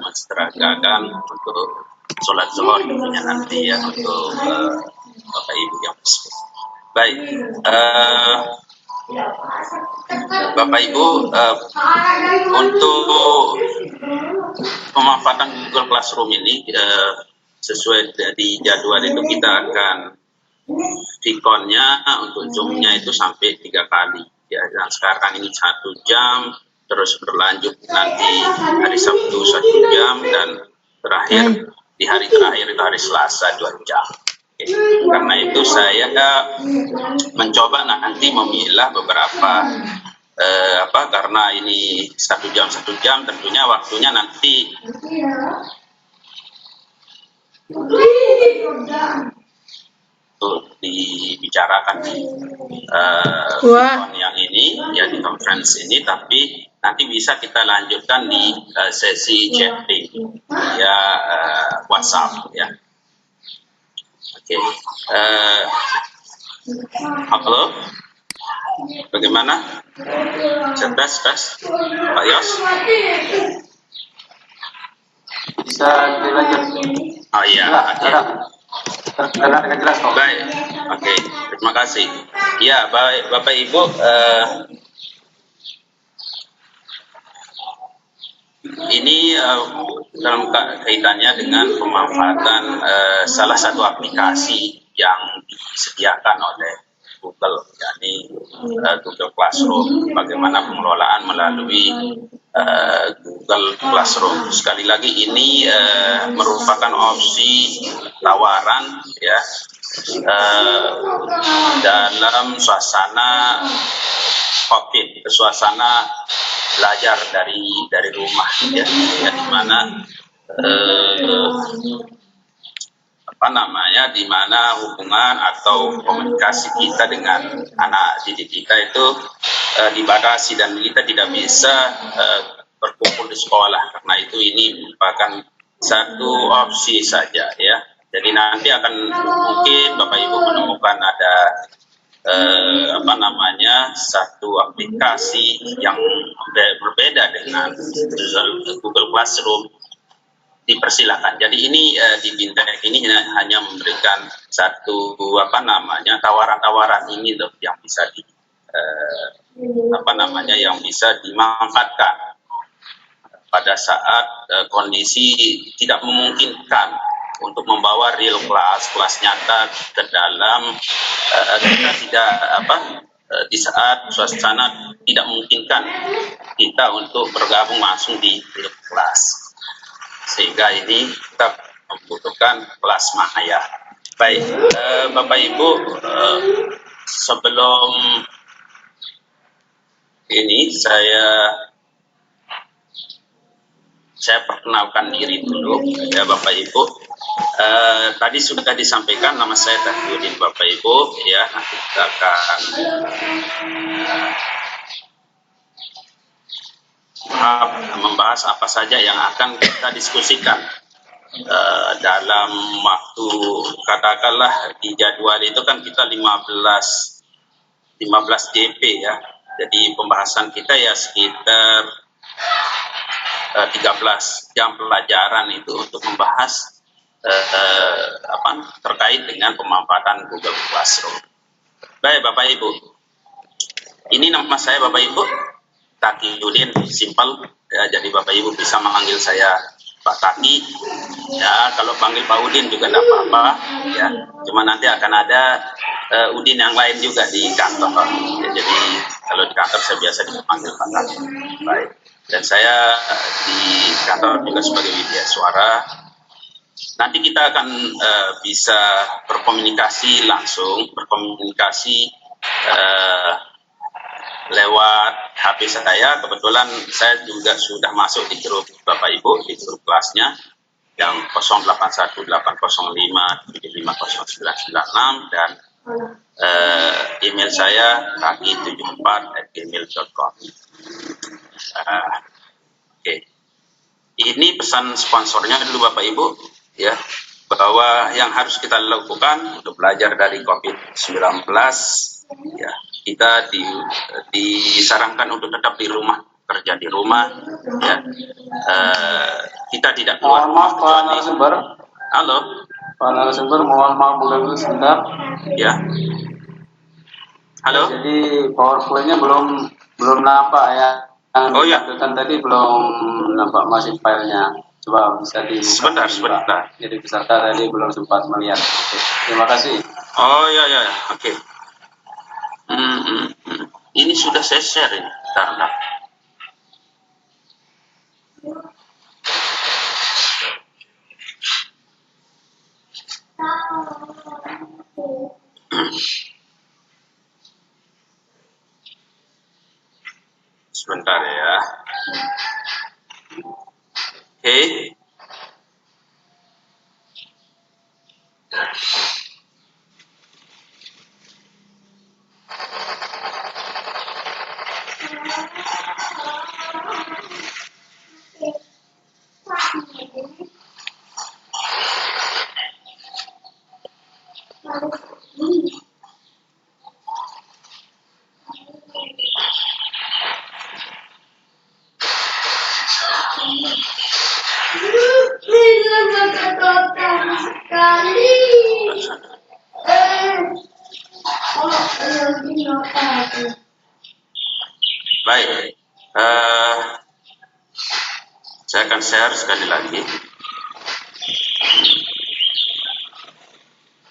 menseragakan untuk sholat zuhur tentunya nanti ya untuk Bapak Ibu yang muslim. Baik, Bapak Ibu, untuk pemanfaatan Google Classroom ini sesuai di jadwal itu kita akan Vkonnya untuk Zoom-nya itu sampai 3 kali ya. Dan sekarang ini 1 jam, terus berlanjut nanti hari Sabtu 1 jam, dan terakhir di hari terakhir itu hari Selasa 2 jam. Oke. Karena itu saya mencoba nanti memilah beberapa karena ini 1 jam tentunya waktunya nanti untuk dibicarakan di yang ini ya, di conference ini, tapi nanti bisa kita lanjutkan di sesi chatting ya, WhatsApp ya. Oke. Halo, bagaimana? Tes Pak Yos, bisa dilanjut? Oh iya, terdengar dengan jelas kok. Baik, oke, terima kasih. Ya, baik Bapak Ibu, ini dalam kaitannya dengan pemanfaatan salah satu aplikasi yang disediakan oleh Google, yakni Google Classroom. Bagaimana pengelolaan melalui Google Classroom. Sekali lagi ini merupakan opsi tawaran ya, dalam suasana COVID, suasana belajar dari rumah ya, di mana di mana hubungan atau komunikasi kita dengan anak didik kita itu dibatasi, dan kita tidak bisa berkumpul di sekolah. Karena itu ini merupakan satu opsi saja ya. Jadi nanti akan mungkin Bapak Ibu menemukan ada satu aplikasi yang berbeda dengan Google Classroom. Dipersilakan. Jadi ini di Bintek ini hanya memberikan satu tawaran-tawaran ini loh yang bisa yang bisa dimanfaatkan pada saat kondisi tidak memungkinkan untuk membawa real kelas nyata ke dalam kita tidak di saat suasana tidak memungkinkan kita untuk bergabung langsung di real kelas, sehingga ini kita membutuhkan kelas maya. Baik, Bapak Ibu, sebelum ini saya perkenalkan diri dulu ya Bapak Ibu. Tadi sudah disampaikan nama saya Tahyudin Bapak Ibu ya. Nanti kita akan membahas apa saja yang akan kita diskusikan dalam waktu, katakanlah di jadwal itu kan kita 15 JP ya. Jadi pembahasan kita ya sekitar 13 jam pelajaran itu untuk membahas terkait dengan pemanfaatan Google Classroom. Baik Bapak Ibu, ini nama saya Bapak Ibu Tahyudin, simpel ya, jadi Bapak Ibu bisa memanggil saya Pak Taki ya. Kalau panggil Pak Udin juga tidak apa-apa ya, cuma nanti akan ada Udin yang lain juga di kantor ya, jadi kalau di kantor saya biasa dipanggil Pak Taki. Baik, dan saya di kantor juga sebagai widya suara. Nanti kita akan bisa berkomunikasi langsung, lewat HP saya. Kebetulan saya juga sudah masuk di grup Bapak Ibu, di grup kelasnya yang 081805750996, dan email saya taki74@gmail.com. Oke. Ini pesan sponsornya dulu Bapak Ibu ya, bahwa yang harus kita lakukan untuk belajar dari COVID-19 ya, kita disarankan untuk tetap di rumah, kerja di rumah ya. kita tidak keluar Mohon rumah maaf Pak kecuali. narasumber. Halo, Pak narasumber, mohon maaf boleh dulu sebentar. ya. Halo. Jadi PowerPoint-nya belum nampak ya. Yang Oh ya. ditampilkan tadi belum nampak masih filenya. Coba bisa dibuka. Sebentar. Jadi peserta tadi belum sempat melihat. Oke. Terima kasih. Oh ya, oke. Ini sudah saya share ini. Bentar. Sebentar ya. Oke. Baik. Saya akan share sekali lagi.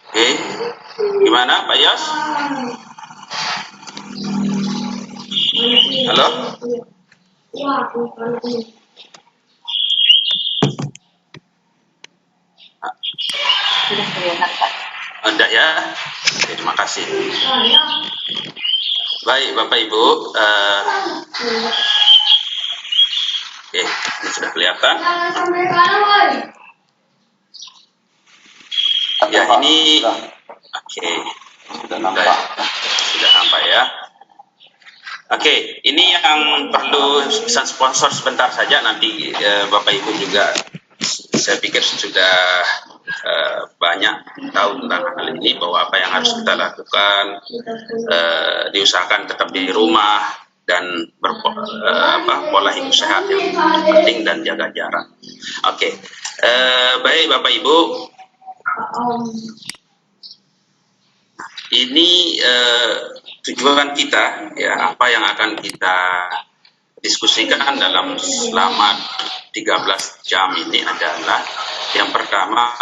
Oke. Gimana Pak Yos? Halo? Sudah kelihatan Pak. Enggak ya? Oke, terima kasih. Baik Bapak Ibu. Oke, ini sudah kelihatan. Ya ini. Oke. Sudah nampak. Sudah nampak ya. Oke, ini yang perlu pesan sponsor sebentar saja, nanti Bapak Ibu juga saya pikir sudah banyak tahu tentang hal ini, bahwa apa yang harus kita lakukan, diusahakan tetap di rumah dan pola hidup sehat yang penting dan jaga jarak. Oke, baik Bapak Ibu, ini tujuan kita ya, apa yang akan kita diskusikan dalam selama 13 jam ini adalah yang pertama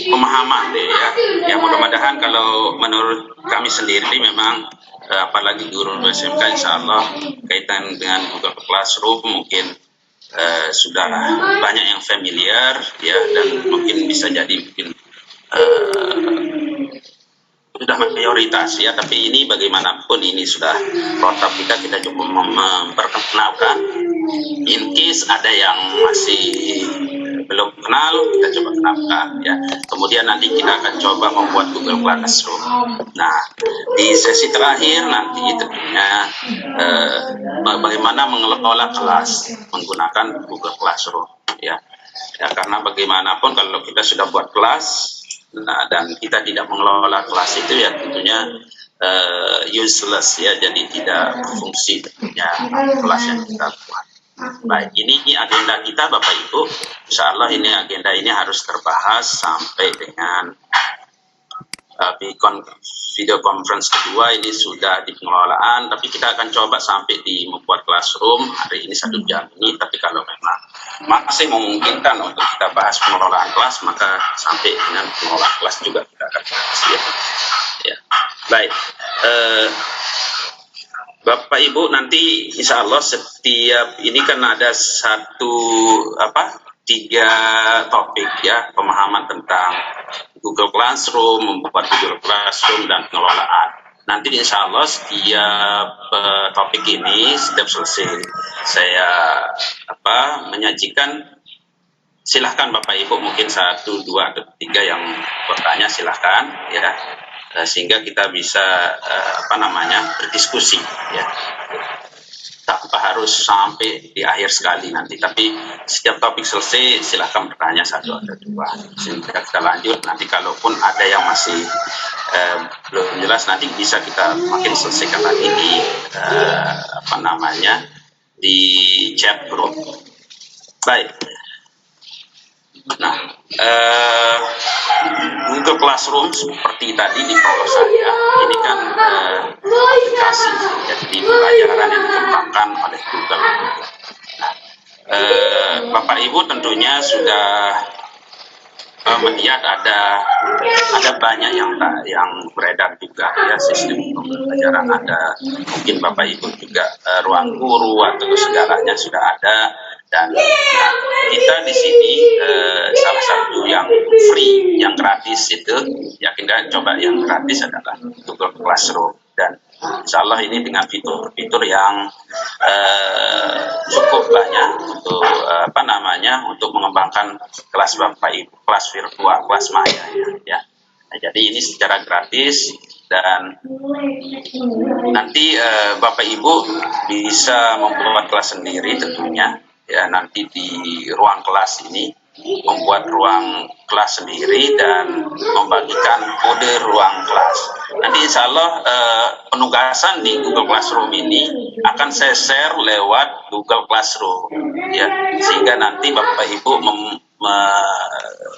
pemahaman ya. Ya mudah-mudahan kalau menurut kami sendiri memang apalagi guru SMK insya Allah kaitan dengan Google Classroom mungkin sudah banyak yang familiar ya, dan mungkin bisa jadi mungkin sudah mayoritas ya, tapi ini bagaimanapun ini sudah protap kita coba memperkenalkan. In case ada yang masih belum kenal, kita coba kenalkan ya. Kemudian nanti kita akan coba membuat Google Classroom. Nah, di sesi terakhir nanti tentunya bagaimana mengelola kelas menggunakan Google Classroom ya. Ya karena bagaimanapun kalau kita sudah buat kelas, nah, dan kita tidak mengelola kelas itu ya tentunya useless ya, jadi tidak berfungsi tentunya kelas yang kita buat. Baik, ini agenda kita Bapak Ibu. Insya Allah ini agenda ini harus terbahas sampai dengan video conference kedua. Ini sudah di pengelolaan, tapi kita akan coba sampai di membuat classroom hari ini 1 jam ini. Tapi kalau memang masih memungkinkan untuk kita bahas pengelolaan kelas, maka sampai dengan pengelolaan kelas juga kita akan bahas ya. Baik, Bapak Ibu, nanti insya Allah setiap ini kan ada 3 topik ya, pemahaman tentang Google Classroom, membuat Google Classroom dan pengelolaan. Nanti insya Allah setiap topik ini setiap selesai saya menyajikan, silahkan Bapak Ibu mungkin 1, 2, atau 3 yang bertanya silahkan ya, sehingga kita bisa berdiskusi ya, tanpa harus sampai di akhir sekali nanti, tapi setiap topik selesai silahkan bertanya 1 atau 2 sehingga kita lanjut. Nanti kalaupun ada yang masih belum jelas, nanti bisa kita makin selesaikan lagi di di chat grup. Baik. Nah, Google Classroom seperti tadi di bawah saya, ini kan aplikasi, jadi pelajaran yang dikembangkan oleh Google. Nah, Bapak Ibu tentunya sudah melihat ada banyak yang beredar juga ya, sistem pembelajaran ada, mungkin Bapak Ibu juga ruang guru atau segalanya sudah ada, dan kita di sini salah satu yang free, yang gratis itu ya, kita coba yang gratis adalah Google Classroom, dan insya Allah ini dengan fitur-fitur yang cukup banyak untuk untuk mengembangkan kelas Bapak Ibu, kelas virtual, kelas maya ya. Nah, jadi ini secara gratis, dan nanti Bapak Ibu bisa membuat kelas sendiri tentunya ya, nanti di ruang kelas ini membuat ruang kelas sendiri dan membagikan kode ruang kelas. Nanti insya Allah penugasan di Google Classroom ini akan saya share lewat Google Classroom ya, sehingga nanti Bapak Ibu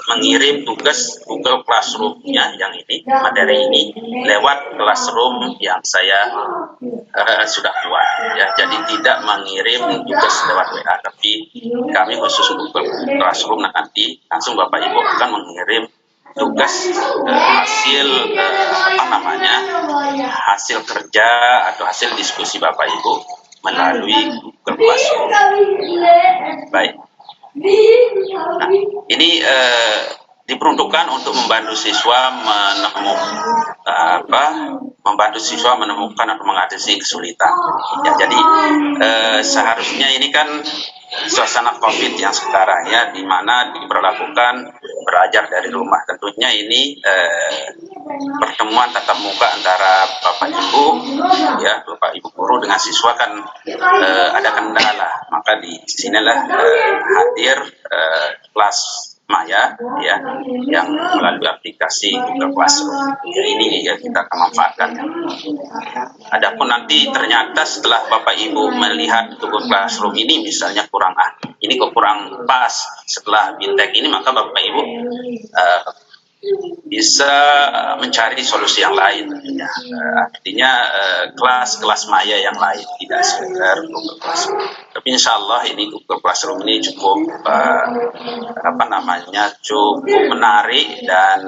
mengirim tugas Google Classroom-nya yang ini, materi ini lewat Classroom yang saya sudah buat ya. Jadi tidak mengirim tugas lewat WA, tapi kami khusus Google Classroom, nanti langsung Bapak Ibu akan mengirim tugas hasil hasil kerja atau hasil diskusi Bapak Ibu melalui Google Classroom. Baik. Nah, ini diperuntukkan untuk membantu siswa menemukan atau mengatasi kesulitan. Ya, jadi seharusnya ini kan suasana COVID yang sekarang ya, di mana diberlakukan belajar dari rumah. Tentunya ini pertemuan tatap muka antara Bapak Ibu ya, Bapak Ibu guru dengan siswa kan ada kendala. Maka di sinilah hadir kelas maya ya, yang melalui aplikasi Google Classroom. Ya, ini ya kita akan manfaatkan. Adapun nanti ternyata setelah Bapak Ibu melihat Google Classroom ini misalnya kurang ini kok kurang pas setelah Bintek ini, maka Bapak Ibu bisa mencari solusi yang lain tentunya. Artinya kelas-kelas maya yang lain, tidak sekedar Google Classroom. Tapi insya Allah ini Google Classroom ini cukup cukup menarik, dan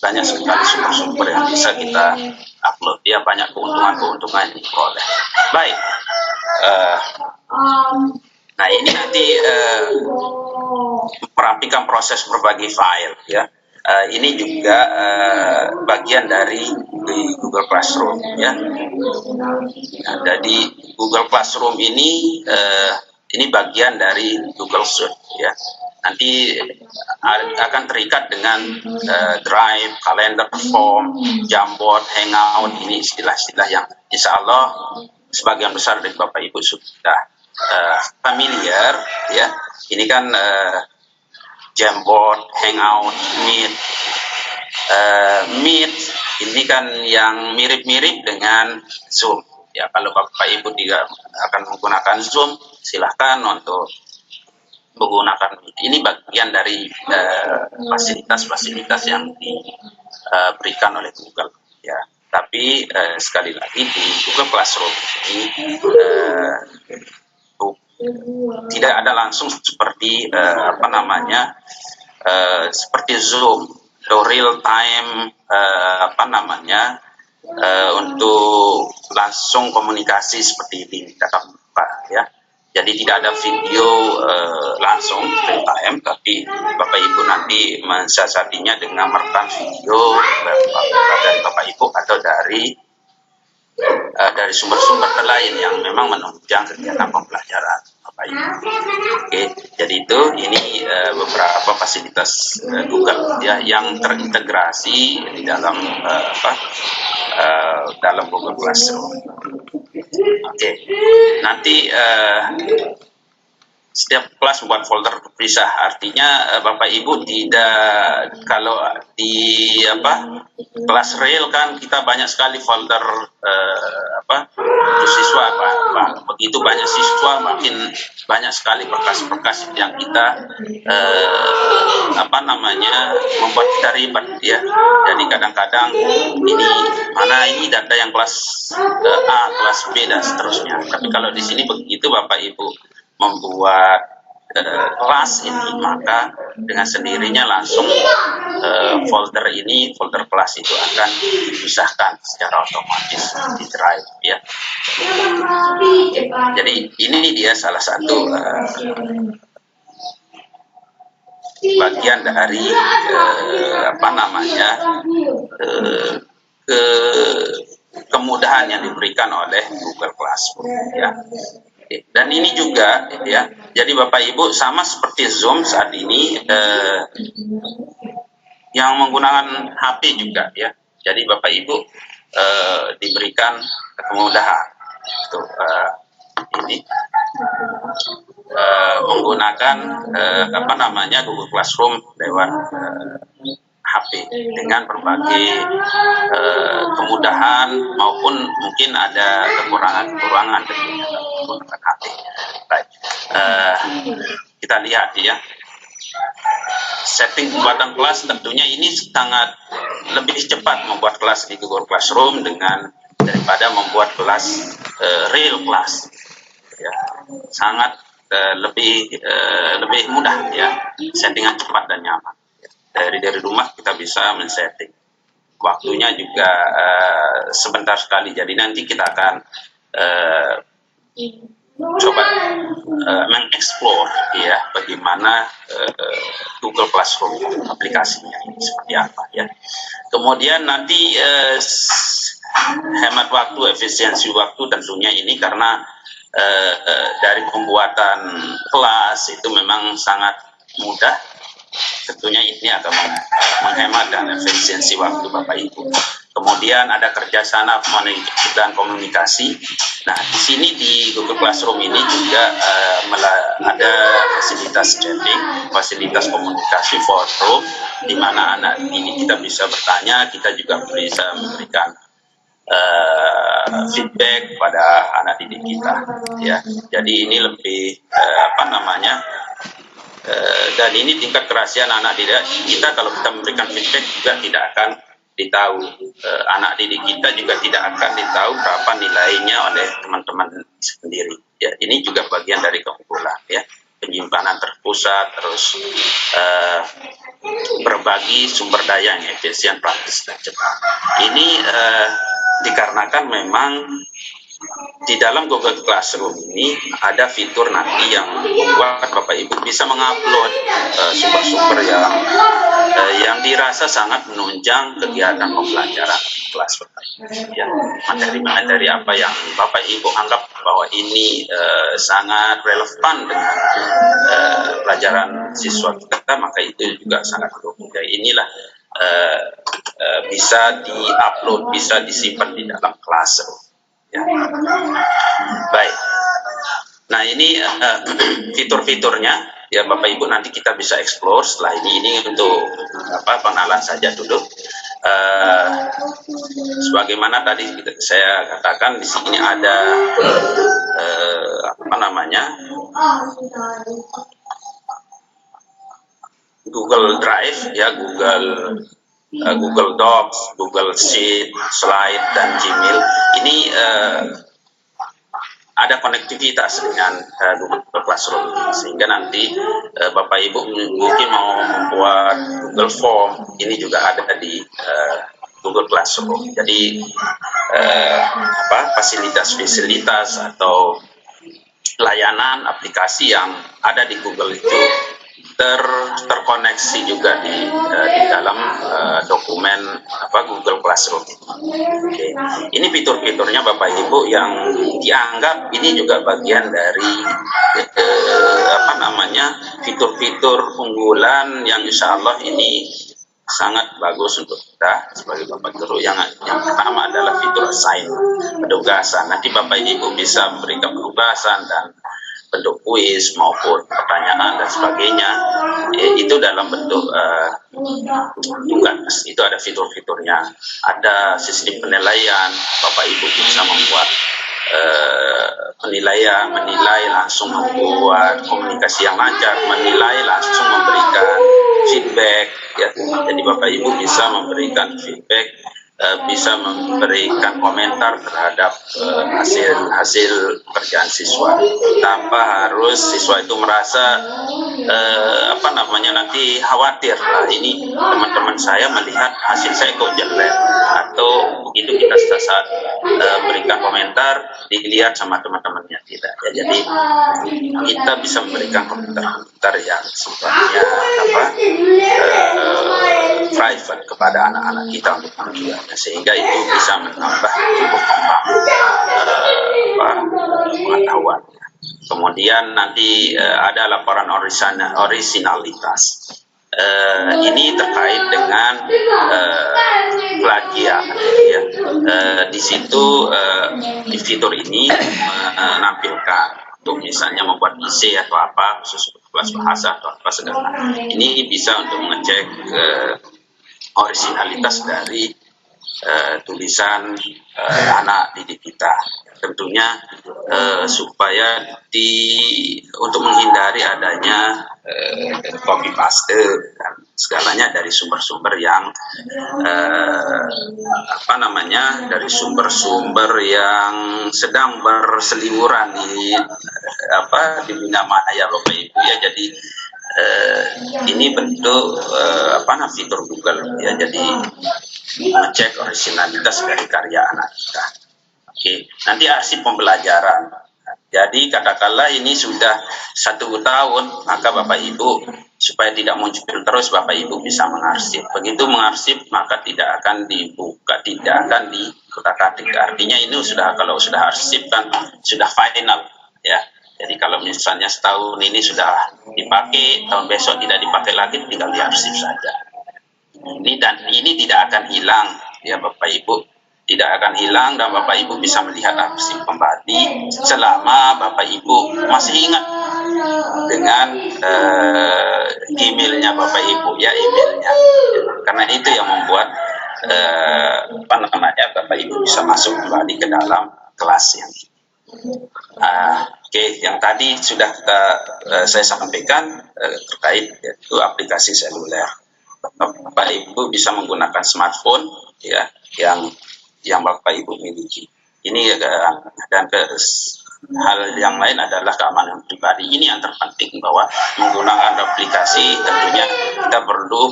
banyak sekali sumber-sumber yang bisa kita upload. Dia banyak keuntungan yang diperoleh. Baik. Nah, ini nanti merapikan proses berbagi file ya. Ini juga bagian dari Google Classroom ya. Nah, jadi Google Classroom ini bagian dari Google Suite ya. Nanti akan terikat dengan Drive, Calendar, Form, Jamboard, Hangout. Ini istilah-istilah yang insya Allah sebagian besar dari Bapak Ibu sudah familiar ya. Ini kan Jamboard, Hangout, Meet ini kan yang mirip-mirip dengan Zoom ya. Kalau Bapak Ibu tidak akan menggunakan Zoom, silahkan untuk menggunakan Meet. Ini bagian dari fasilitas-fasilitas yang diberikan oleh Google ya. Tapi sekali lagi di Google Classroom ini tidak ada langsung seperti seperti Zoom, real time untuk langsung komunikasi seperti ini tatap muka ya. Jadi tidak ada video langsung real time, tapi Bapak Ibu nanti mensiasatinya dengan merekam video dari Bapak Ibu atau dari sumber-sumber lain yang memang menunjang kegiatan pembelajaran Bapak Ibu. Oke, jadi ini beberapa fasilitas Google ya yang terintegrasi di dalam dalam Google Classroom. Oke, nanti setiap kelas membuat folder terpisah. Artinya Bapak Ibu tidak, kalau di kelas real kan kita banyak sekali folder untuk siswa, begitu banyak siswa makin banyak sekali berkas-berkas yang kita membuat kita ribet ya. Jadi kadang-kadang ini data yang kelas A, kelas B dan seterusnya. Tapi kalau di sini begitu Bapak Ibu membuat kelas ini, maka dengan sendirinya langsung folder kelas itu akan dipisahkan secara otomatis di drive ya. Jadi ini dia salah satu bagian dari kemudahan yang diberikan oleh Google Classroom ya. Dan ini juga ya, jadi Bapak Ibu sama seperti Zoom saat ini yang menggunakan HP juga ya. Jadi Bapak Ibu diberikan kemudahan untuk ini menggunakan Google Classroom lewat HP dengan berbagai kemudahan maupun mungkin ada kekurangan menggunakan HP. Baik, kita lihat ya. Setting pembuatan kelas tentunya ini sangat lebih cepat membuat kelas di Google Classroom daripada membuat kelas real class. Ya, sangat lebih mudah ya, settingan cepat dan nyaman. Dari rumah kita bisa men-setting. Waktunya juga sebentar sekali. Jadi nanti kita akan coba mengeksplor ya bagaimana Google Classroom aplikasinya ini seperti apa ya. Kemudian nanti hemat waktu, efisiensi waktu tentunya ini karena dari pembuatan kelas itu memang sangat mudah. Tentunya ini akan menghemat dan efisiensi waktu Bapak Ibu. Kemudian ada kerjasama dan komunikasi. Nah, di sini di Google Classroom ini juga ada fasilitas chatting, fasilitas komunikasi forum, di mana anak didik kita bisa bertanya, kita juga bisa memberikan feedback pada anak didik kita. Ya, jadi ini lebih dan ini tingkat kerahasiaan anak didik kita, kalau kita memberikan feedback juga tidak akan ditahu, anak didik kita juga tidak akan ditahu berapa nilainya oleh teman-teman sendiri. Ya, ini juga bagian dari keunggulan ya, penyimpanan terpusat, terus berbagi sumber daya yang efisien, praktis dan cepat. Ini dikarenakan memang di dalam Google Classroom ini ada fitur nanti yang membuat Bapak Ibu bisa mengupload sumber-sumber yang dirasa sangat menunjang kegiatan pembelajaran kelas Bapak Ibu. Ya, materi-materi apa yang Bapak Ibu anggap bahwa ini sangat relevan dengan pelajaran siswa kita, maka itu juga sangat mendukung. Jadi inilah bisa di-upload, bisa disimpan di dalam Classroom. Ya. Baik. Nah, ini fitur-fiturnya ya Bapak Ibu, nanti kita bisa explore setelah ini untuk pengenalan saja dulu. Sebagaimana tadi saya katakan, di sini ada Google Drive ya, Google Docs, Google Sheet, Slide, dan Gmail. Ini ada konektivitas dengan Google Classroom, sehingga nanti Bapak Ibu mungkin mau membuat Google Form, ini juga ada di Google Classroom. Jadi fasilitas atau layanan aplikasi yang ada di Google itu terkoneksi juga di dalam dokumen Google Classroom. Oke. Ini fitur-fiturnya Bapak Ibu yang dianggap ini juga bagian dari fitur-fitur unggulan yang insya Allah ini sangat bagus untuk kita sebagai Bapak Guru. Yang pertama adalah fitur assignment, penugasan. Nanti Bapak Ibu bisa memberikan penugasan dan bentuk kuis maupun pertanyaan dan sebagainya, itu dalam bentuk tugas. Itu ada fitur-fiturnya, ada sistem penilaian. Bapak Ibu bisa membuat penilaian, menilai langsung, membuat komunikasi yang lancar, menilai langsung, memberikan feedback ya. Jadi Bapak Ibu bisa memberikan feedback, bisa memberikan komentar terhadap hasil pekerjaan siswa tanpa harus siswa itu merasa nanti khawatir lah, ini teman-teman saya melihat hasil saya kok jelek, atau begitu kita saat berikan komentar dilihat sama teman-temannya, tidak ya. Jadi kita bisa memberikan komentar yang sifatnya private kepada anak-anak kita untuk tujuannya, sehingga itu bisa menambah tumbuh kembang pengetahuan. Kemudian nanti ada laporan orisinalitas. Ini terkait dengan plagiat ya. Di situ di fitur ini menampilkan untuk misalnya membuat isi atau apa khusus kelas bahasa atau apa segala. Ini bisa untuk mengecek orisinalitas dari tulisan anak didik kita. Tentunya supaya untuk menghindari adanya copy paste dan segalanya dari sumber-sumber yang dari sumber-sumber yang sedang berseliweran di dunia maya Bapak Ibu ya. Jadi ini bentuk fitur Google ya, jadi mengecek originalitas dari karya anak kita. Oke, nanti arsip pembelajaran. Jadi katakanlah ini sudah 1 tahun, maka Bapak Ibu supaya tidak muncul terus, Bapak Ibu bisa mengarsip. Begitu mengarsip maka tidak akan dibuka, tidak akan dikutak-atik. Artinya ini kalau sudah arsip kan sudah final ya. Jadi kalau misalnya setahun ini sudah dipakai, tahun besok tidak dipakai lagi, tinggal diarsip saja. Ini tidak akan hilang ya Bapak Ibu, tidak akan hilang, dan Bapak Ibu bisa melihat arsip kembali selama Bapak Ibu masih ingat dengan emailnya Bapak Ibu ya, emailnya. Karena itu yang membuat Bapak Ibu bisa masuk kembali ke dalam kelas yang Oke, yang tadi sudah saya sampaikan terkait yaitu aplikasi seluler. Bapak Ibu bisa menggunakan smartphone ya yang Bapak Ibu miliki. Ini dan hal yang lain adalah keamanan pribadi. Ini yang terpenting, bahwa menggunakan aplikasi tentunya kita perlu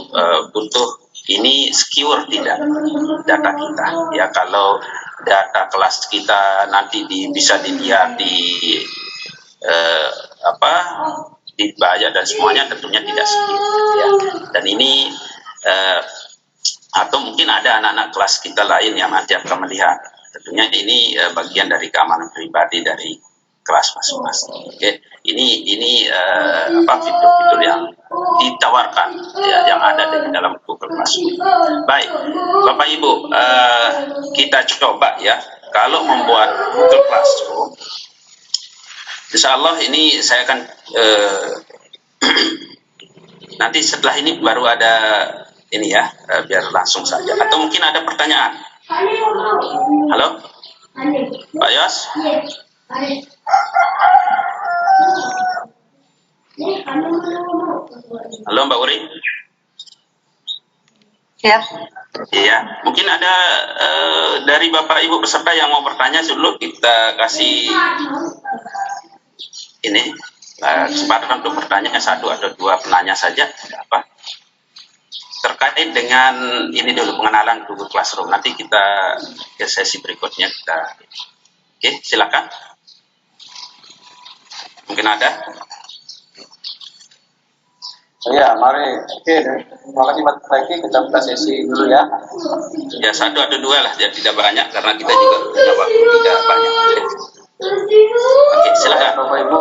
butuh ini secure tidak data kita ya. Kalau data kelas kita nanti bisa dilihat dibayar dan semuanya, tentunya tidak secure ya. Dan ini atau mungkin ada anak-anak kelas kita lain yang nanti akan melihat. Tentunya ini bagian dari keamanan pribadi dari kelas masing-masing. Oke, ini fitur-fitur yang ditawarkan ya, yang ada di dalam Google Classroom. Baik, Bapak Ibu, kita coba ya, kalau membuat Google Classroom, insya Allah ini saya akan nanti setelah ini baru ada ini ya, biar langsung saja. Atau mungkin ada pertanyaan? Halo, Pak Yos? Halo Mbak Uri? Siap. Iya, mungkin ada dari Bapak Ibu peserta yang mau bertanya dulu, kita kasih ini kesempatan untuk bertanya, 1 atau 2 penanya saja, apa? Terkait dengan ini dulu, pengenalan Google Classroom. Nanti kita ke sesi berikutnya kita. Oke, silakan. Mungkin ada? Ya, mari. Oke, terima kasih Pak Taiki. Kita buka sesi dulu ya. Ya, 1 atau 2 lah, jadi tidak banyak karena kita juga punya waktu tidak banyak. Oke, silakan Bapak Ibu.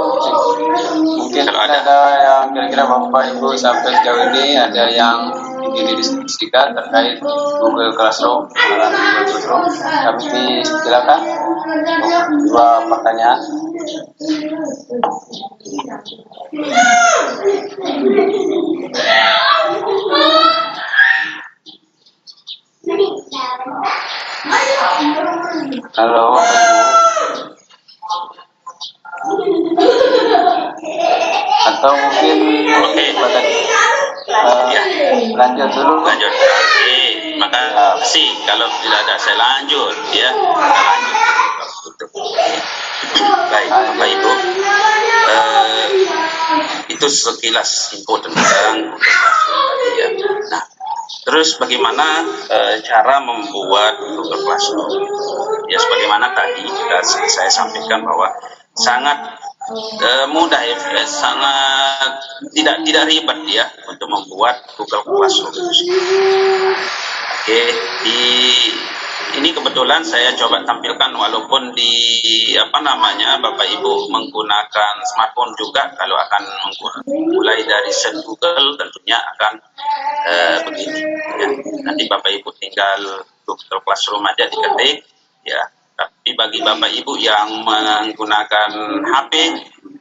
Mungkin ada yang kira-kira Bapak Ibu sampai sejauh ini ada yang ingin didiskusikan terkait Google Classroom, pengenalan Google Classroom. Kami silakan untuk 2 pertanyaan. Halo, atau mungkin Oke. Ya. lanjut dulu. Lanjut. Oke, makasih. Kalau tidak ada saya lanjut ya. Kita lanjut. Baik, Bapak Ibu. Itu sekilas info tentang ya. Nah, terus bagaimana cara membuat Google Classroom? Ya, sebagaimana tadi sudah saya sampaikan bahwa sangat mudah ya, sangat tidak ribet ya untuk membuat Google Classroom. Oke, ini kebetulan saya coba tampilkan walaupun di Bapak Ibu menggunakan smartphone juga, kalau akan mulai dari search Google tentunya akan begini ya. Nanti Bapak Ibu tinggal Google Classroom aja diketik ya. Tapi bagi Bapak Ibu yang menggunakan HP,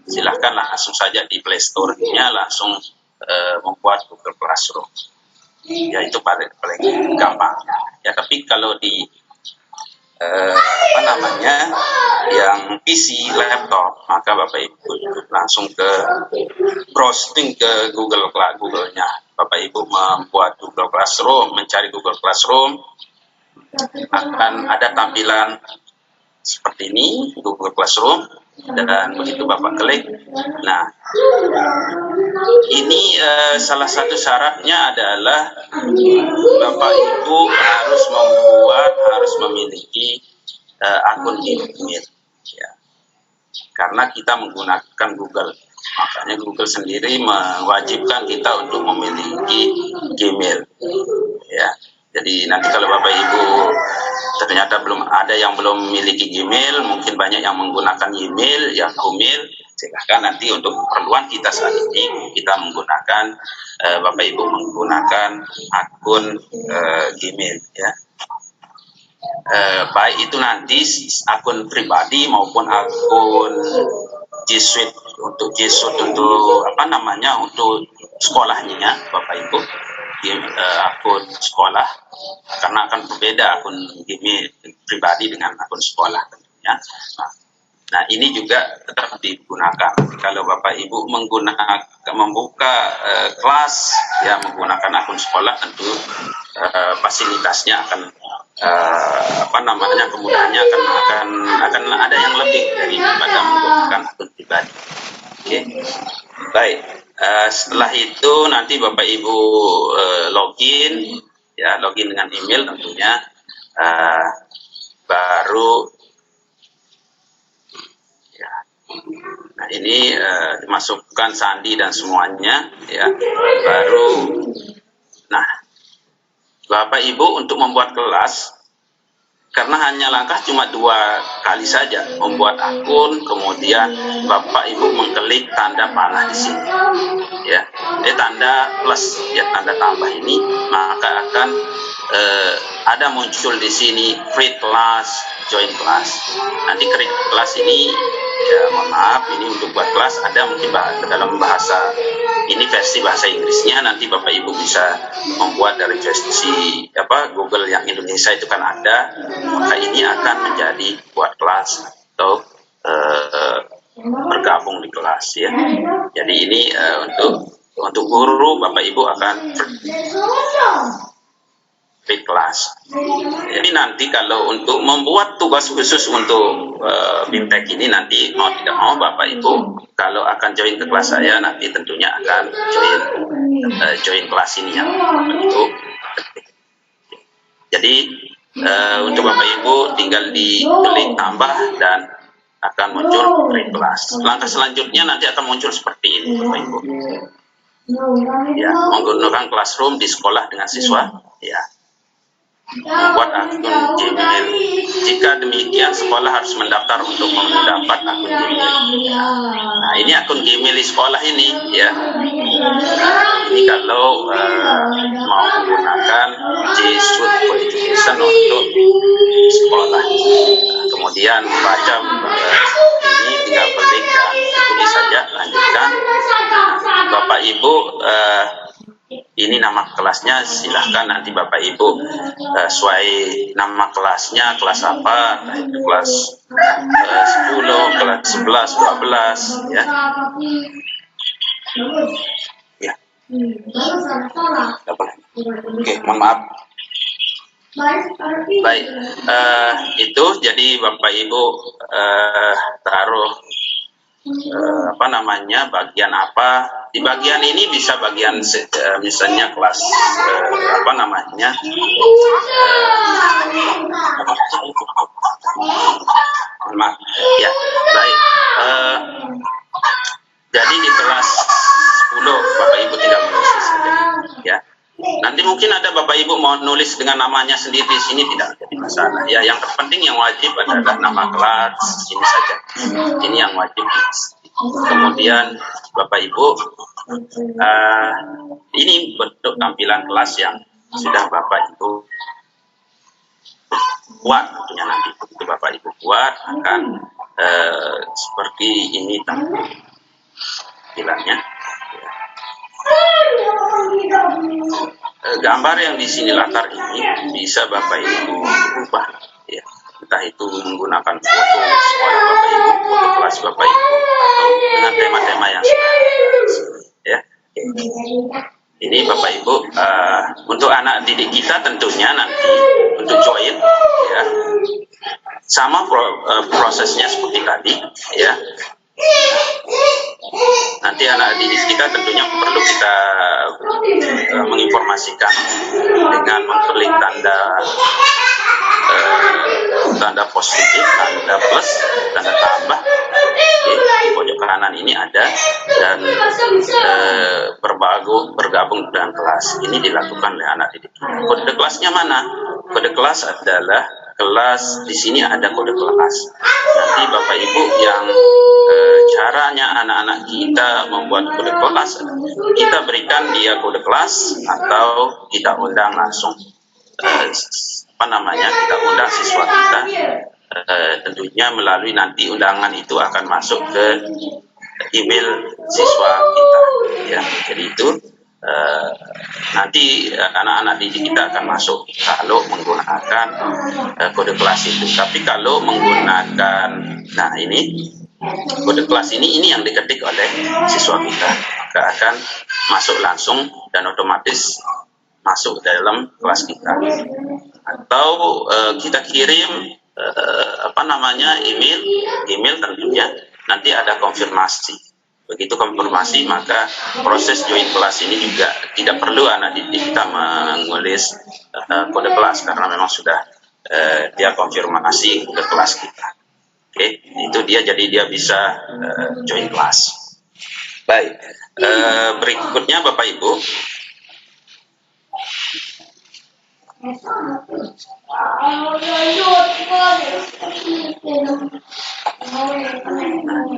silahkan langsung saja di Play Store-nya langsung membuat Google Classroom. Ya, itu paling gampang. Ya, tapi kalau di yang PC laptop, maka Bapak Ibu langsung ke browsing ke Google-nya. Bapak Ibu membuat Google Classroom, mencari Google Classroom, akan ada tampilan seperti ini, Google Classroom, dan begitu Bapak klik. Nah, ini salah satu syaratnya adalah Bapak Ibu harus memiliki akun email ya. Karena kita menggunakan Google, makanya Google sendiri mewajibkan kita untuk memiliki Gmail ya. Jadi nanti kalau Bapak Ibu ternyata ada yang belum memiliki Gmail, mungkin banyak yang menggunakan email, Yahoo silahkan nanti untuk keperluan kita saat ini kita menggunakan Bapak Ibu menggunakan akun Gmail ya. Baik itu nanti akun pribadi maupun akun G Suite untuk untuk sekolahnya Bapak Ibu, akun sekolah, karena akan berbeda akun Gmail pribadi dengan akun sekolah tentunya. Nah, ini juga tetap digunakan. Kalau Bapak Ibu membuka kelas ya menggunakan akun sekolah, tentu fasilitasnya akan kemudahannya akan ada yang lebih daripada menggunakan akun pribadi. Oke. Baik. Setelah itu nanti Bapak Ibu login dengan email tentunya, baru ya. Nah, ini dimasukkan sandi dan semuanya ya, baru. Nah, Bapak Ibu untuk membuat kelas, karena hanya langkah cuma 2 kali saja membuat akun, kemudian Bapak Ibu mengklik tanda panah di sini ya, tanda plus ya, tanda tambah ini, maka akan ada muncul di sini create class, join class. Nanti create class ini ya, mohon maaf, ini untuk buat kelas ada mungkin dalam bahasa ini versi bahasa Inggrisnya, nanti Bapak Ibu bisa membuat dari versi Google yang Indonesia itu kan ada, maka ini akan menjadi buat kelas atau bergabung di kelas ya. Jadi ini untuk guru Bapak Ibu akan di kelas. Jadi nanti kalau untuk membuat tugas khusus untuk BIMTEK ini, nanti mau tidak mau Bapak Ibu kalau akan join ke kelas saya, nanti tentunya akan join kelas ini yang Bapak Ibu. Jadi untuk Bapak Ibu tinggal diklik tambah dan akan muncul create kelas. Langkah selanjutnya nanti akan muncul seperti ini Bapak Ibu. Ya, menggunakan classroom di sekolah dengan siswa ya. Membuat akun Gmail. Jika demikian, sekolah harus mendaftar untuk mendapat akun Gmail. Nah, ini akun Gmail di sekolah ini ya. Ini kalau mau menggunakan G Suite for Education untuk sekolah. Kemudian membaca ini tinggal klik dan ikuti saja, lanjutkan. Bapak Ibu, ini nama kelasnya, silahkan nanti Bapak Ibu sesuai nama kelasnya, kelas apa, itu kelas 10, kelas 11, 12 ya. Ya. Oke, mohon maaf. Baik, itu jadi Bapak Ibu taruh bagian apa di bagian ini, bisa bagian misalnya kelas maaf ya. Baik, jadi di kelas 10 Bapak Ibu tinggal menulis saja ya. Nanti mungkin ada Bapak Ibu mau nulis dengan namanya sendiri di sini, tidak jadi masalah ya. Yang terpenting yang wajib adalah nama kelas ini saja. Ini yang wajib. Kemudian Bapak Ibu, ini bentuk tampilan kelas yang sudah Bapak Ibu buat tentunya. Nanti begitu Bapak Ibu buat akan seperti ini tampilannya. Gambar yang di sini latar ini bisa Bapak Ibu ubah ya. Entah itu menggunakan foto sekolah Bapak Ibu, foto kelas Bapak Ibu, atau dengan tema-tema yang ya. Ini Bapak Ibu, untuk anak didik kita tentunya nanti untuk join ya, sama prosesnya seperti tadi ya. Nanti anak didik kita tentunya perlu kita menginformasikan dengan mengklik tanda positif, tanda plus, tanda tambah. Di pojok kanan ini ada, dan bergabung dengan kelas. Ini dilakukan oleh anak didik. Kode kelasnya mana? Kode kelas adalah kelas, di sini ada kode kelas. Nanti Bapak Ibu yang caranya anak-anak kita membuat kode kelas, kita berikan dia kode kelas atau kita undang langsung kita undang siswa kita, tentunya melalui nanti undangan itu akan masuk ke email siswa kita ya. Jadi itu nanti anak-anak didik kita akan masuk kalau menggunakan kode kelas itu. Tapi kalau menggunakan ini kode kelas ini yang diketik oleh siswa kita, maka akan masuk langsung dan otomatis masuk dalam kelas kita. Atau kita kirim email tentunya nanti ada konfirmasi. Begitu konfirmasi, maka proses join kelas ini juga tidak perlu anak didik kita menulis kode kelas, karena memang sudah dia konfirmasi ke kelas kita. Oke, itu dia, jadi dia bisa join kelas. Baik, berikutnya Bapak Ibu,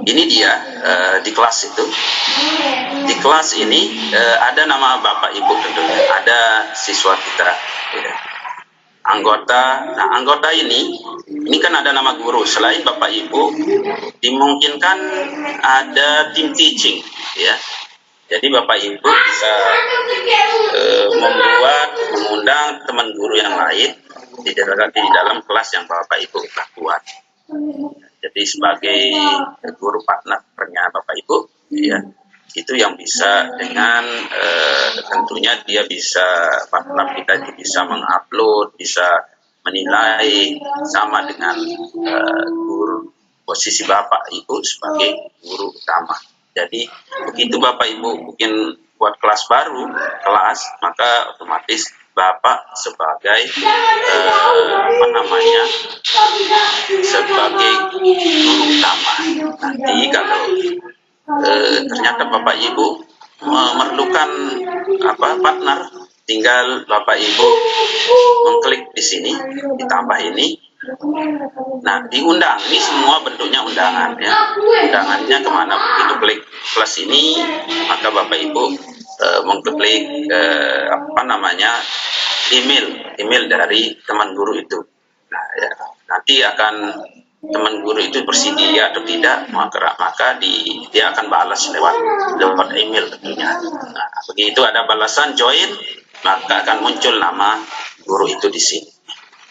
ini dia di kelas itu. Di kelas ini ada nama Bapak Ibu tentunya, ada siswa kita ya. Anggota. Nah, anggota ini kan ada nama guru. Selain Bapak Ibu, dimungkinkan ada tim teaching ya. Jadi Bapak Ibu bisa mengundang teman guru yang lain di dalam kelas yang Bapak Ibu telah buat. Jadi sebagai guru partnernya Bapak Ibu ya, itu yang bisa dengan tentunya dia bisa, partner kita bisa mengupload, bisa menilai sama dengan guru posisi Bapak Ibu sebagai guru utama. Jadi begitu Bapak Ibu bikin buat kelas baru, maka otomatis Bapak sebagai sebagai guru utama. Nanti kalau ternyata Bapak Ibu memerlukan partner, tinggal Bapak Ibu mengklik di sini, ditambah ini. Nah, diundang, ini semua bentuknya undangan ya. Undangannya kemana? Begitu klik plus ini, maka Bapak Ibu mengklik email dari teman guru itu. Nah, ya, nanti akan teman guru itu bersedia atau tidak, maka dia akan balas lewat email tentunya. Nah, begitu ada balasan join, maka akan muncul nama guru itu di sini.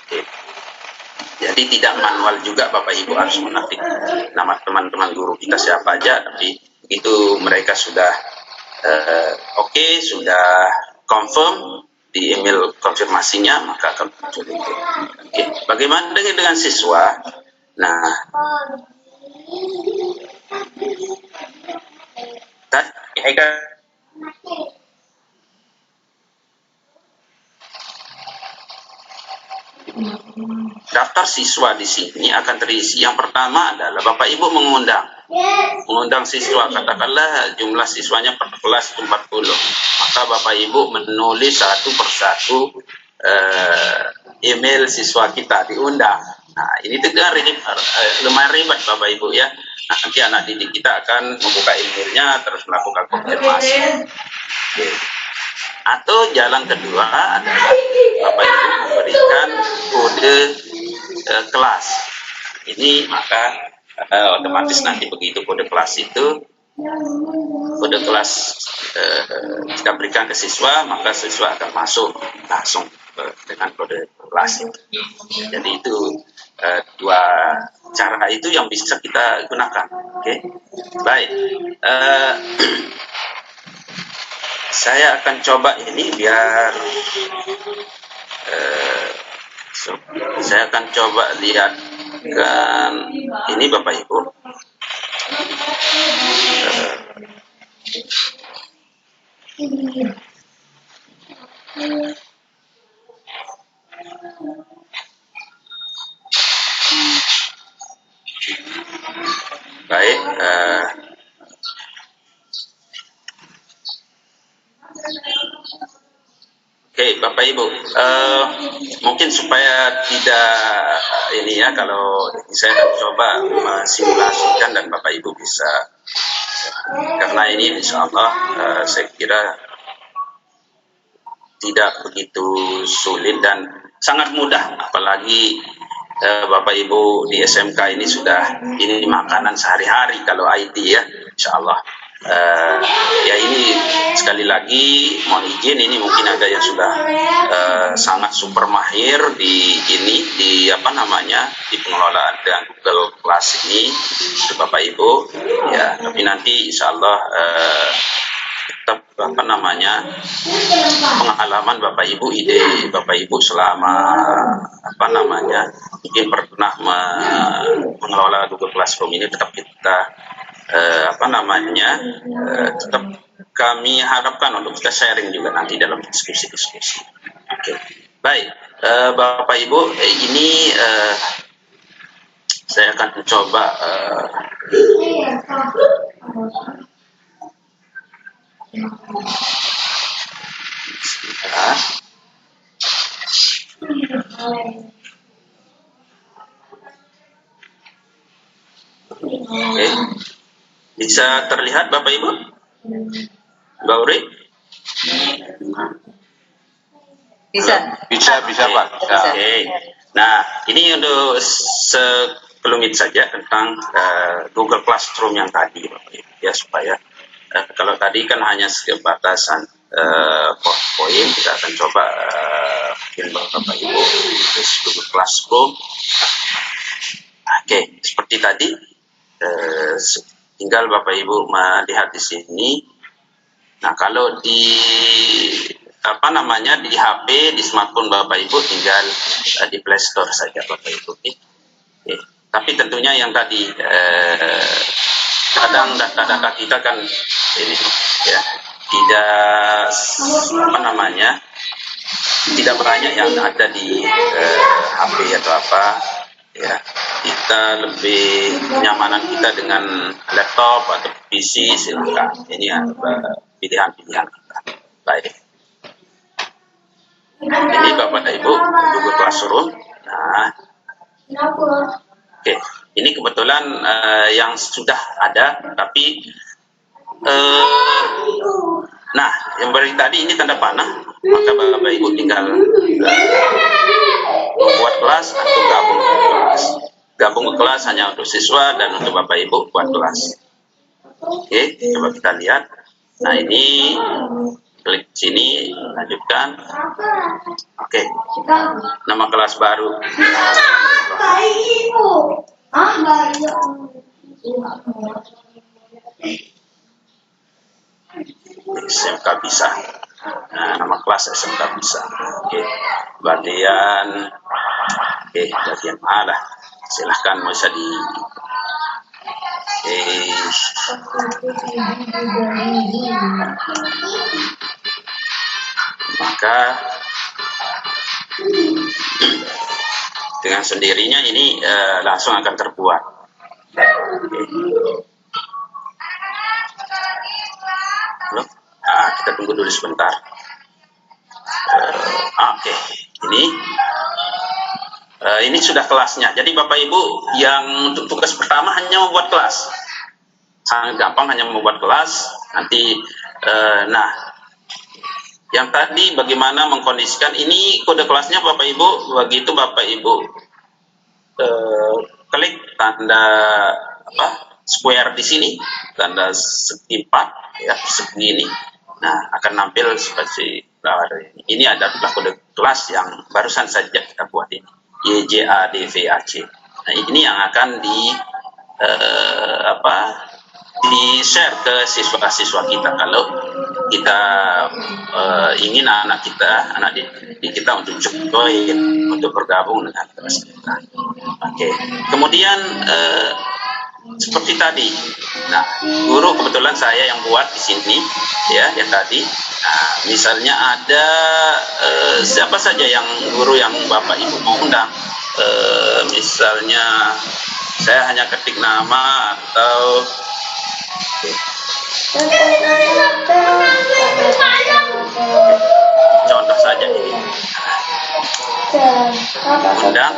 Oke. Jadi tidak manual juga Bapak Ibu harus mengetik nama teman-teman guru kita siapa aja, tapi begitu mereka sudah oke, sudah confirm di email konfirmasinya, maka akan muncul itu. Oke. Bagaimana dengan siswa? Nah, daftar siswa di sini akan terisi. Yang pertama adalah Bapak Ibu mengundang siswa, katakanlah jumlah siswanya per kelas 40. Maka Bapak Ibu menulis satu persatu email siswa kita diundang. Nah, ini juga lumayan ribet Bapak Ibu ya. Nanti anak didik kita akan membuka emailnya terus melakukan konfirmasi. Oke. Atau jalan kedua adalah Bapak Ibu memberikan kode kelas. Ini maka otomatis nanti begitu kode kelas itu, kode kelas kita berikan ke siswa, maka siswa akan masuk langsung dengan kode kelas itu. Jadi itu dua cara itu yang bisa kita gunakan. Oke, baik. Saya akan coba ini biar saya akan coba lihatkan ini Bapak Ibu. Baik, oke, Bapak Ibu, mungkin supaya tidak ini ya, kalau saya akan coba mensimulasikan dan Bapak Ibu bisa, karena ini insya Allah saya kira tidak begitu sulit dan sangat mudah, apalagi Bapak Ibu di SMK ini sudah ini makanan sehari-hari kalau IT ya, insya Allah. Ya ini sekali lagi mohon izin, ini mungkin ada yang sudah sangat super mahir di apa namanya di pengelolaan dengan Google Class ini Bapak Ibu ya, tapi nanti insya Allah tetap apa namanya pengalaman Bapak Ibu, ide Bapak Ibu selama apa namanya mungkin pernah mengelola Google Classroom ini tetap kita apa namanya tetap kami harapkan untuk kita sharing juga nanti dalam diskusi-diskusi. Oke. Baik, Bapak Ibu, ini saya akan coba Oke. Bisa terlihat Bapak Ibu? Mbak Uri? Bisa Pak. Oke. Nah, ini untuk sekelumit saja tentang Google Classroom yang tadi, Bapak Ibu, ya, supaya kalau tadi kan hanya sebatasan PowerPoint, kita akan coba bikin Bapak Ibu Google Classroom. Oke, seperti tadi. Tinggal Bapak Ibu melihat di sini. Nah, kalau di apa namanya di HP, di smartphone Bapak Ibu tinggal di Play Store saja Bapak Ibu. Tapi tentunya yang tadi kadang data-data kita kan ini ya tidak apa namanya tidak banyak yang ada di HP atau apa ya. Kita lebih kenyamanan kita dengan laptop atau PC, silakan. Ini pilihan-pilihan kita. Baik. Ini Bapak dan Ibu Google Classroom. Nah, oke. Ini kebetulan yang sudah ada, tapi nah, yang beri tadi ini tanda panah, maka Bapak Ibu tinggal membuat kelas atau gabung kelas. gabung ke kelas hanya untuk siswa dan untuk Bapak Ibu buat kelas. Oke, coba kita lihat. Nah, ini klik sini, lanjutkan. Oke, nama kelas baru. SMK Bisa. Nah, nama kelas SMK Bisa. Oke, bagian A lah. Silahkan bisa di maka dengan sendirinya ini langsung akan terbuat. Kita tunggu dulu sebentar. Oke, ini sudah kelasnya. Jadi Bapak Ibu yang untuk tugas pertama hanya membuat kelas. Sangat gampang, hanya membuat kelas. Nanti, nah, yang tadi bagaimana mengkondisikan ini kode kelasnya Bapak Ibu. Begitu Bapak Ibu klik tanda square di sini, tanda segi 4 ya, segini. Nah, akan nampil seperti ini adalah kode kelas yang barusan saja kita buat ini, YJADVAC. Nah, ini yang akan di-share ke siswa-siswa kita kalau kita ingin anak didik kita untuk join, untuk bergabung dengan kelas kita. Oke. Kemudian seperti tadi, nah, guru kebetulan saya yang buat di sini, ya, yang tadi. Nah, misalnya ada siapa saja yang guru yang Bapak Ibu mau undang, misalnya saya hanya ketik nama atau contoh saja ini. Undang.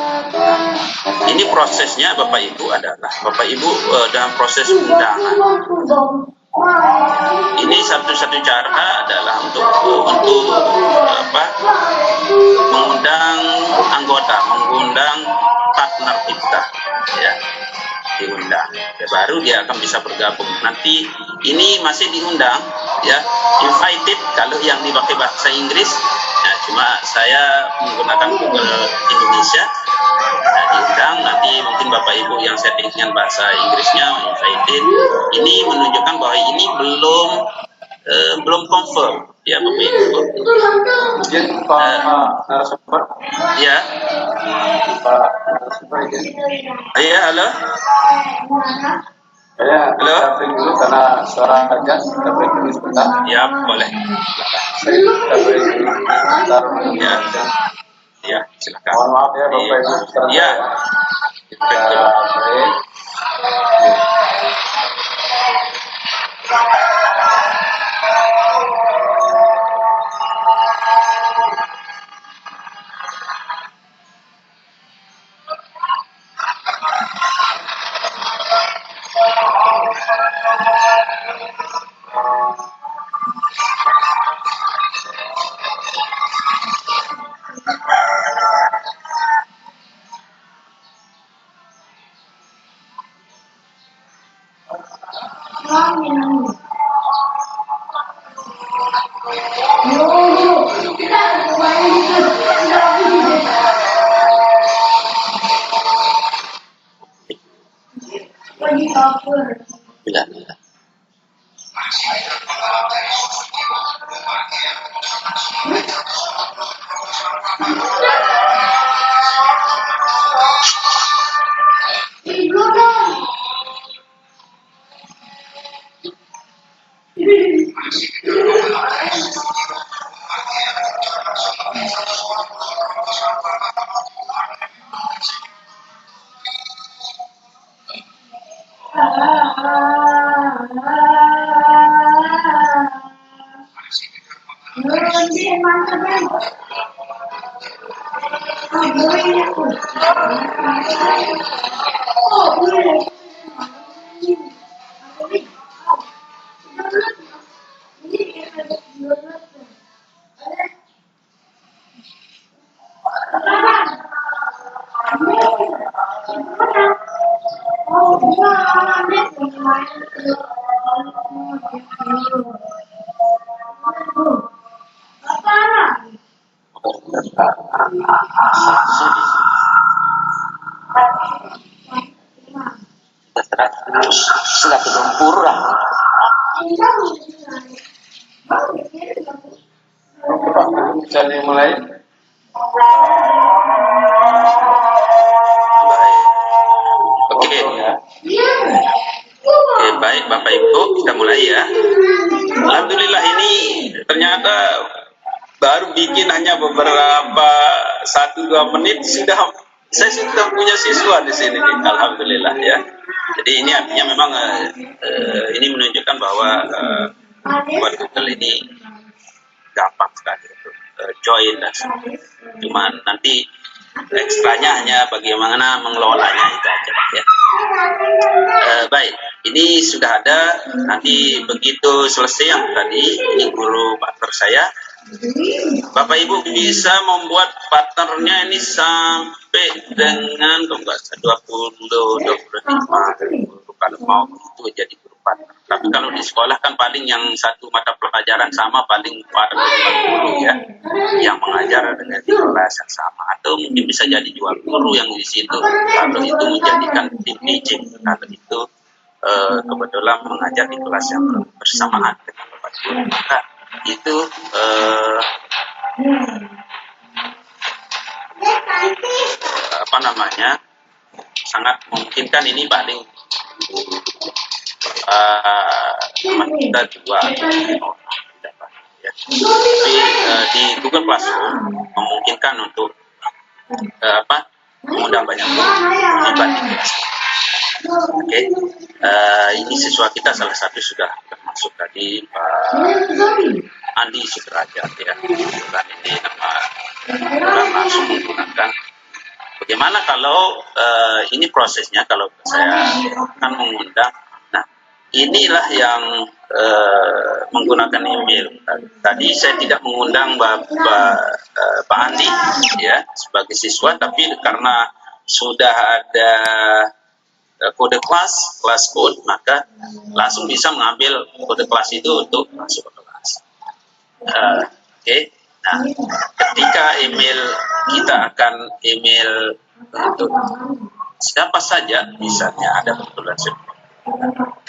Ini prosesnya Bapak Ibu adalah Bapak Ibu dalam proses undangan. Ini satu-satu cara adalah untuk mengundang anggota, mengundang partner kita, ya, diundang. Ya, baru dia akan bisa bergabung. Nanti ini masih diundang, ya, invited kalau yang dipakai bahasa Inggris. Ya, cuma saya menggunakan Google Indonesia. Nah, diundang, nanti mungkin Bapak Ibu yang settingan bahasa Inggrisnya invited. Ini menunjukkan bahwa ini belum confirm, ya Bapak Ibu. Mungkin Pak narasumber. Ya. Pak narasumber izin. Iya, halo. Halo. Kita break dulu karena suara ajan. Kita break dulu sebentar. Ya, boleh. Kita break dulu sebentar. Ya. Ya, silakan. Mohon maaf ya Bapak Ibu. Iya. Kita break. Bila. bisa dimulai. Baik. Oke. Ya. Oke, baik Bapak Ibu, kita mulai ya. Alhamdulillah ini ternyata baru bikin hanya beberapa 1-2 menit saya sudah punya siswa di sini nih. Alhamdulillah ya. Jadi ini artinya memang ini menunjukkan bahwa buat Google ini gampang sekali untuk join dan sebagainya. Cuma nanti ekstranya hanya bagaimana mengelolanya itu aja ya. Baik, ini sudah ada. Nanti begitu selesai yang tadi, ini guru partner saya. Bapak Ibu bisa membuat partnernya ini sampai dengan 20, 25. Kalau mau itu jadi guru partner. Tapi kalau di sekolah kan paling yang satu mata pelajaran sama paling 4 guru ya, yang mengajar dengan di kelas yang sama. Atau mungkin bisa jadi 2 guru yang di situ. Kalau itu menjadikan tim teaching. Kalau itu kebetulan mengajar di kelas yang bersamaan dengan Bapak Guru, maka itu sangat memungkinkan. Ini paling teman kita 2 orang ya. Tapi di Google Classroom memungkinkan untuk mengundang banyak terlibat di kelas. Oke, ini siswa kita salah satu sudah termasuk tadi Pak Andi Sudrajat ya. Dan ini nama langsung menggunakan. Bagaimana kalau ini prosesnya kalau saya akan mengundang. Nah, inilah yang menggunakan email. Tadi saya tidak mengundang Pak Andi ya sebagai siswa, tapi karena sudah ada kode kelas code, maka langsung bisa mengambil kode kelas itu untuk masuk ke kelas. Oke. Nah, ketika email kita akan email untuk siapa saja, misalnya ada kebetulan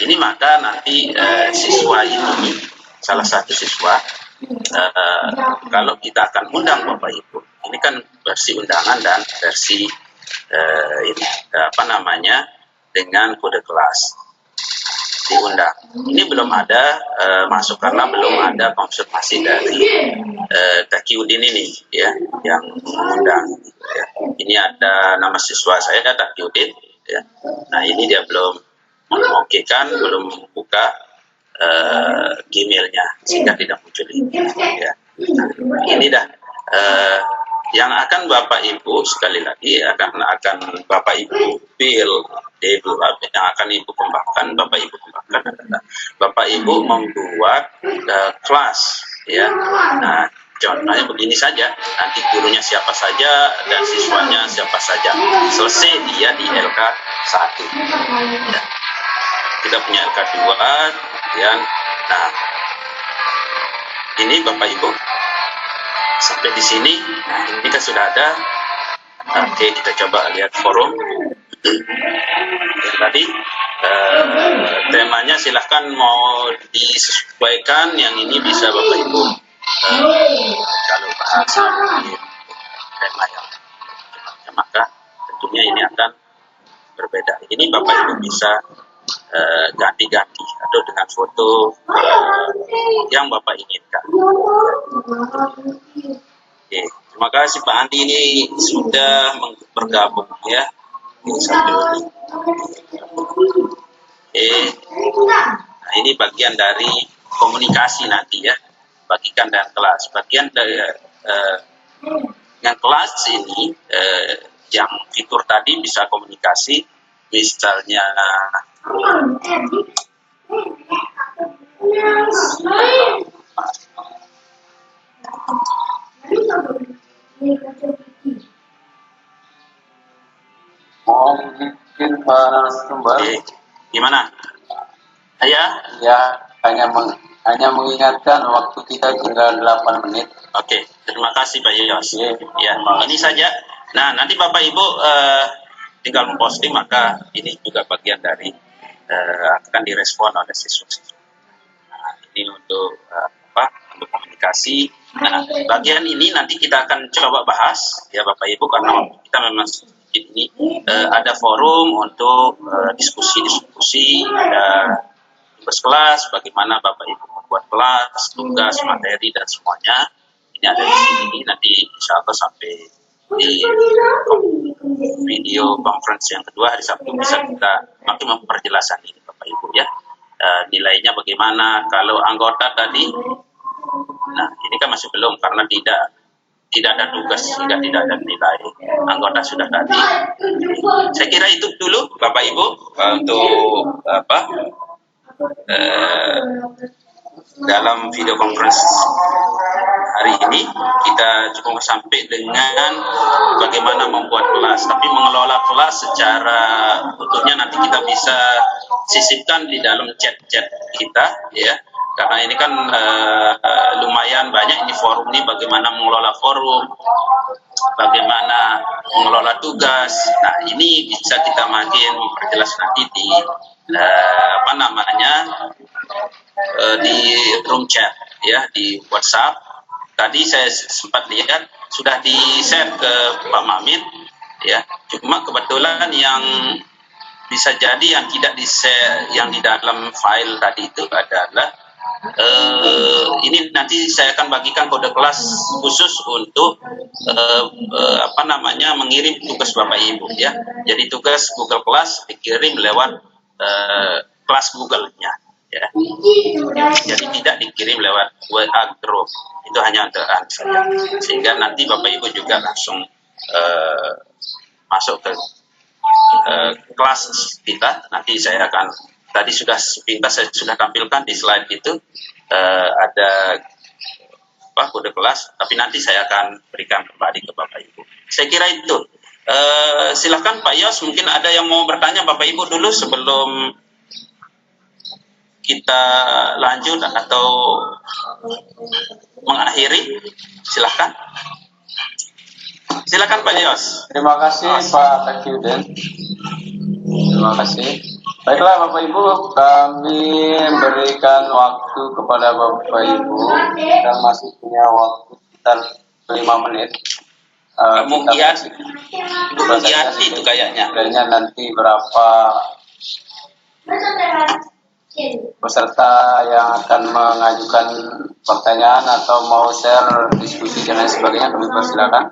ini, maka nanti siswa itu salah satu siswa kalau kita akan undang Bapak Ibu, ini kan versi undangan dan versi dengan kode kelas diundang. Ini belum ada masuk karena belum ada konfirmasi dari Taqiyuddin ini ya yang mengundang. Ya. Ini ada nama siswa saya Taqiyuddin. Ya. Nah ini dia belum mengokekan, belum buka Gmailnya sehingga tidak muncul ini. Ya. Nah, ini dah. Yang akan Bapak Ibu sekali lagi akan Bapak Ibu yang akan Ibu kembangkan, Bapak Ibu kembangkan adalah Bapak Ibu membuat kelas ya. Nah, contohnya begini saja, nanti gurunya siapa saja dan siswanya siapa saja. Selesai dia di LK1. Ya. Kita punya LK2 kemudian nah ini Bapak Ibu sampai di sini. Nah, ini kan sudah ada. Oke, kita coba lihat forum. Yang tadi temanya silahkan mau disesuaikan. Yang ini bisa Bapak Ibu kalau bahasa tema yang maka tentunya ini akan berbeda. Ini Bapak Ibu bisa ganti-ganti atau dengan foto yang Bapak inginkan. Oke, terima kasih Pak Andi ini sudah bergabung ya. Nah ini bagian dari komunikasi nanti ya, bagikan dan kelas. Bagian dari yang kelas ini yang fitur tadi bisa komunikasi, misalnya Mau bikin narasumber? Gimana? Ya, hanya mengingatkan waktu kita tinggal 8 menit. Oke, terima kasih Pak Yos. Ya, ini saja. Nah, nanti Bapak Ibu tinggal memposting, maka ini juga bagian dari akan direspon oleh siswa-siswa. Nah, ini untuk untuk komunikasi Nah, bagian ini nanti kita akan coba bahas ya Bapak Ibu, karena kita memang ini ada forum untuk diskusi-diskusi, ada tugas kelas, bagaimana Bapak Ibu membuat kelas, tugas, materi dan semuanya. Ini ada di sini, nanti insya Allah sampai di video conference yang kedua hari Sabtu bisa kita makin memperjelaskan ini Bapak Ibu ya. Nilainya bagaimana kalau anggota tadi. Nah, ini kan masih belum karena tidak ada tugas sehingga tidak ada nilai. Anggota sudah tadi. Saya kira itu dulu Bapak Ibu untuk dalam video conference hari ini kita cukup sampai dengan bagaimana membuat kelas, tapi mengelola kelas secara utuhnya nanti kita bisa sisipkan di dalam chat-chat kita ya, karena ini kan lumayan banyak ini forum ini, bagaimana mengelola forum, bagaimana mengelola tugas. Nah, ini bisa kita makin memperjelas nanti di di room chat ya, di WhatsApp. Tadi saya sempat lihat sudah di-share ke Pak Mamit ya. Cuma kebetulan yang bisa jadi yang tidak di-share yang di dalam file tadi itu adalah ini nanti saya akan bagikan kode kelas khusus untuk mengirim tugas Bapak Ibu ya. Jadi tugas Google Class dikirim lewat kelas Google-nya ya. Jadi tidak dikirim lewat WA group. Itu hanya untuk saja. Sehingga nanti Bapak Ibu juga langsung masuk ke kelas kita. Nanti saya akan, tadi sudah sepintas saya sudah tampilkan di slide itu ada kode kelas, tapi nanti saya akan berikan kembali ke Bapak Ibu. Saya kira itu. Silakan Pak Yos, mungkin ada yang mau bertanya Bapak Ibu dulu sebelum kita lanjut atau mengakhiri. Silakan. Silakan Pak Yos. Terima kasih Pak Takiuden. Terima kasih. Baiklah Bapak Ibu, kami berikan waktu kepada Bapak Ibu. Kita masih punya waktu sekitar 5 menit. Mugiati itu kayaknya. Kayaknya nanti berapa peserta yang akan mengajukan pertanyaan atau mau share diskusi dan lain sebagainya, kami persilakan.